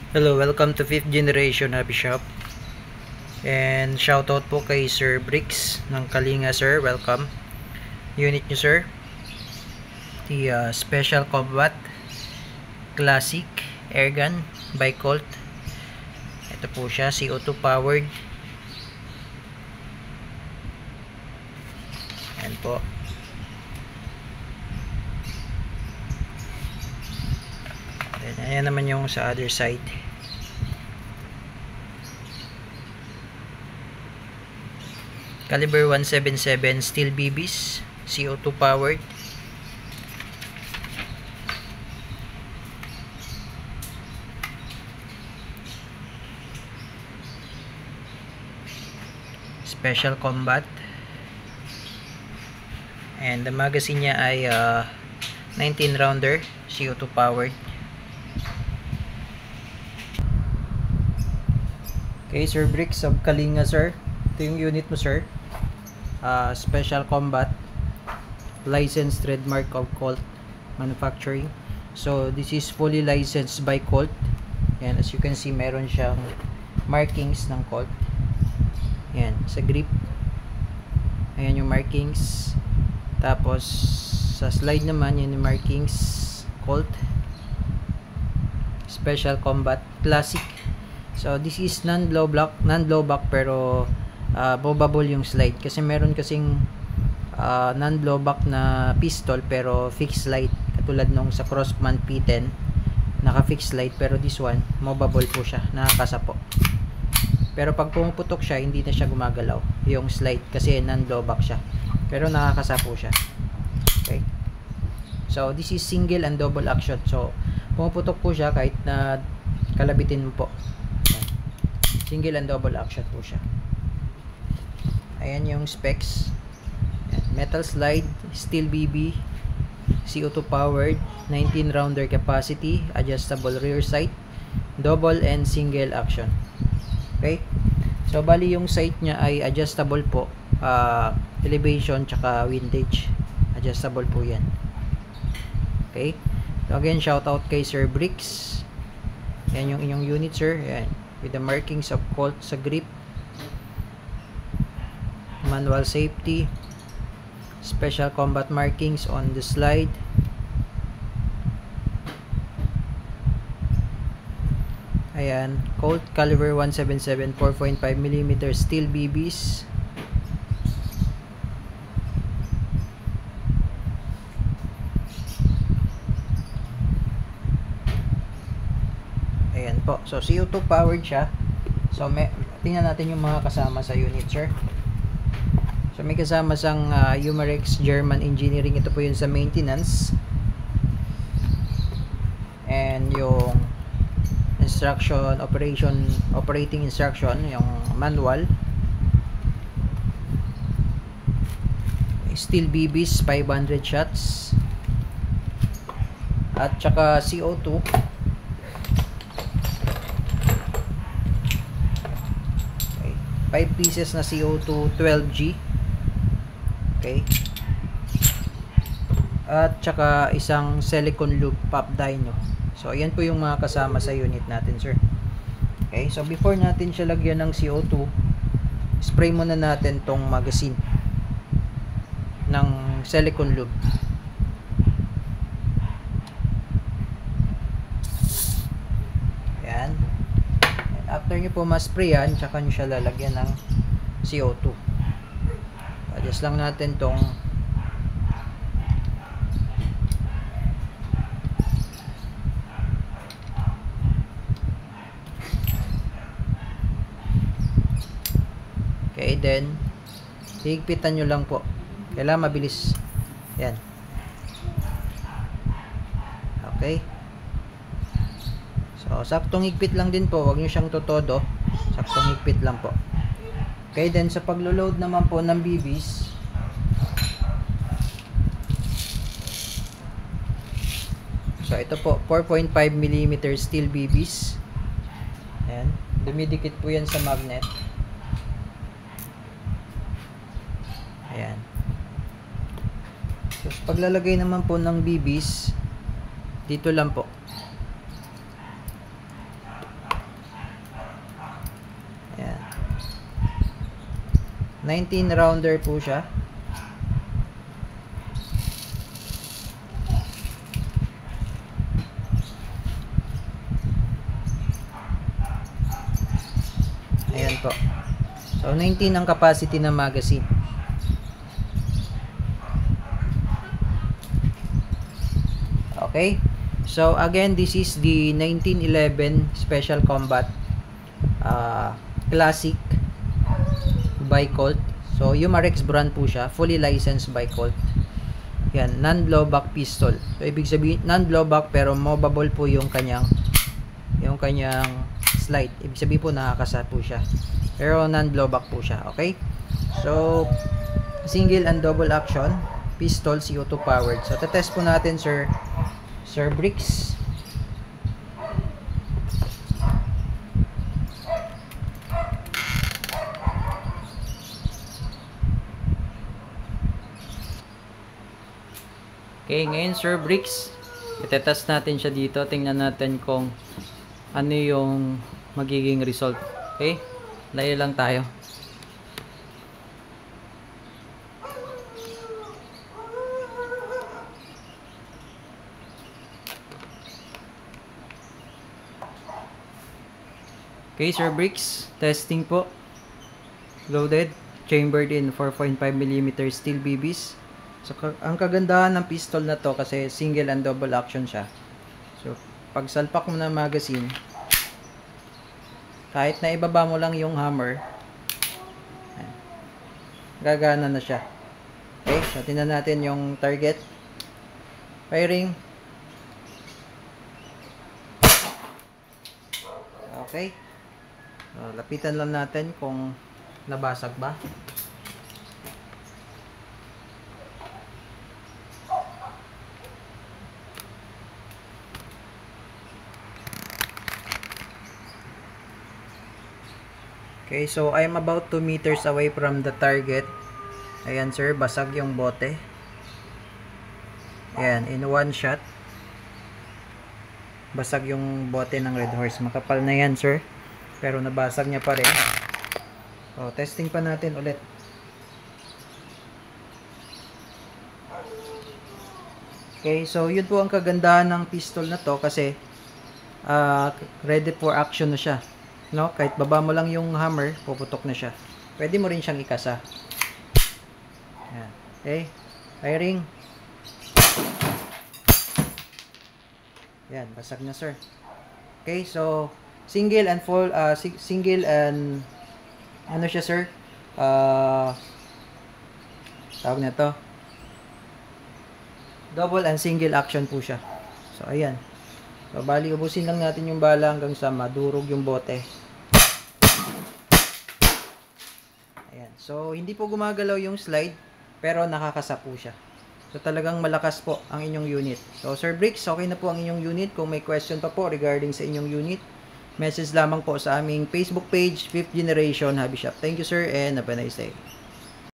Hello, welcome to 5th Generation Hobby Shop. And shoutout po kay Sir Bricks ng Kalinga, sir. Welcome. Unit nyo, sir. The Special Combat Classic Airgun by Colt. Ito po siya, CO2 powered. Ayan po. Ayan naman yung sa other side. Caliber 177 steel BBs, CO2 powered. Special Combat. And the magazine niya ay 19 rounder, CO2 powered. Okay, Sir Bricks of Kalinga, sir. Ito yung unit mo, sir. Special Combat, licensed trademark of Colt Manufacturing. So this is fully licensed by Colt. Yan, as you can see, meron siyang markings ng Colt. Yan, sa grip. Ayan yung markings. Tapos sa slide naman, yan yung markings Colt Special Combat Classic. So this is non-blow back pero movable yung slide kasi meron kasing non-blow back na pistol pero fixed slide katulad nung sa Crossman P10, naka fixed slide, pero this one movable po siya, nakakasa po. Pero pag pumuputok siya, hindi na siya gumagalaw yung slide kasi non-blow back siya, pero nakakasa po siya. Okay, so this is single and double action. So pumuputok po siya kahit na kalabitin mo po. Single and double action po siya. Ayan yung specs. Ayan, metal slide, steel BB, CO2 powered, 19 rounder capacity, adjustable rear sight, double and single action. Okay, so bali yung sight niya ay adjustable po, elevation tsaka windage, adjustable po yan. Okay, so again, shout out kay Sir Bricks. Yan yung inyong unit, sir. Ayan, with the markings of Colt sa grip, manual safety, special combat markings on the slide. Ayan, Colt caliber 177 4.5mm steel BBs. Ayan po. So CO2 powered siya. So tingnan natin yung mga kasama sa unit, sir. So may kasama sang Umarex German Engineering. Ito po yun sa maintenance. And yung instruction, operating instruction, yung manual. Steel BBs 500 shots. At saka CO2. 5 pieces na CO2 12G. Okay. At saka isang silicone lube pop dyno. So ayan po yung mga kasama sa unit natin, sir. Okay, so before natin siya lagyan ng CO2, spray muna natin tong magazine ng silicone lube. Ayan. After nyo po ma-sprayan, tsaka nyo siya lalagyan ng CO2. Adjust lang natin tong okay, then higpitan nyo lang po. Kailangan mabilis. Yan. Okay. So, saktong higpit lang din po. Huwag nyo siyang totodo. Saktong higpit lang po. Okay, then sa paglo-load naman po ng BBs, so ito po 4.5mm steel BBs. Ayan, dumidikit po yan sa magnet. Ayan. So paglalagay naman po ng BBs, dito lang po. 19 rounder po siya. Ayan po. So 19 ang capacity ng magazine. Okay. So again, this is the 1911 Special Combat Classic by Colt. So Umarex brand po siya, fully licensed by Colt. Yan, non-blowback pistol. So ibig sabihin non-blowback pero movable po yung kanyang slide. Ibig sabihin po nakakasa po siya. Pero non-blowback po siya, okay? So single and double action pistol, CO2 powered. So tetest po natin Sir Bricks. Okay, ngayon Sir Bricks, itetest natin siya dito. Tingnan natin kung ano yung magiging result. Okay? Layo lang tayo. Okay, Sir Bricks, testing po. Loaded, chambered in 4.5mm steel BBs. So, ang kagandahan ng pistol na to kasi single and double action siya. So, pag salpak mo ng magazine, kahit na ibaba mo lang yung hammer, gagana na siya. Okay, so tingnan natin yung target. Firing. Okay. So, lapitan lang natin kung nabasag ba. Okay, so I'm about 2 meters away from the target. Ayan sir, basag yung bote. Ayan, in one shot. Basag yung bote ng Red Horse. Makapal na yan sir. Pero nabasag niya pa rin. So, testing pa natin ulit. Okay, so yun po ang kagandahan ng pistol na to kasi ready for action na siya. No? Kahit baba mo lang yung hammer, puputok na siya. Pwede mo rin siyang ikasa. Ayan. Okay, firing. Yan, basag na sir. Okay, so single and full single and ano siya sir? Tawag na to. Double and single action po siya. So ayan. So bali ubusin lang natin yung bala hanggang sa madurog yung bote. Ayan. So hindi po gumagalaw yung slide pero nakakasa po siya. So talagang malakas po ang inyong unit. So Sir Bricks, okay na po ang inyong unit. Kung may question pa po regarding sa inyong unit, message lamang po sa aming Facebook page, 5th Generation Hobby Shop. Thank you sir and have a nice day.